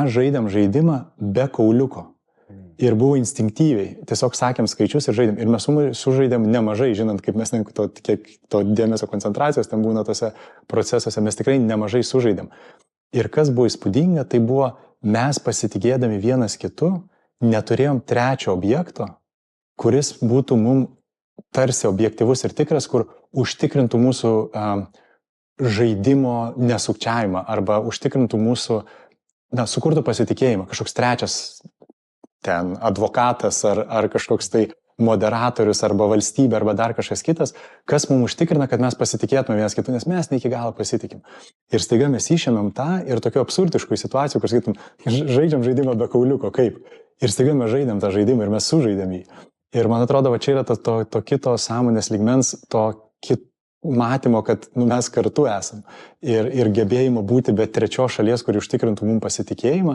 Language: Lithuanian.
mes žaidėm žaidimą be kauliuko. Ir buvo instinktyviai. Tiesiog sakėm skaičius ir žaidėm. Ir mes sužaidėm nemažai, žinant, kaip mes kiek to dėmesio koncentracijos ten būna tose procesuose, mes tikrai nemažai sužaidėm. Ir kas buvo įspūdinga, tai buvo mes pasitikėdami vienas kitu, neturėjom trečio objekto, kuris būtų mums tarsi objektyvus ir tikras, kur užtikrintų mūsų žaidimo nesukčiavimą arba užtikrintų mūsų, sukurtų pasitikėjimą, kažkoks trečias ten advokatas ar kažkoks tai moderatorius arba valstybė arba dar kažkas kitas, kas mums užtikrina, kad mes pasitikėtume vienas kitu, nes mes ne iki galo pasitikim. Ir staiga mes išėmėm tą ir tokių absurdiškų situacijų, kur sakytum, žaidžiam žaidimą be kauliuko, kaip? Ir staiga mes žaidėm tą žaidimą ir mes sužaidėm jį. Ir man atrodo, va čia yra to kito sąmonės lygmens, to matymo, kad mes kartu esam ir gebėjimo būti be trečios šalies, kuri užtikrintų mums pasitikėjimą.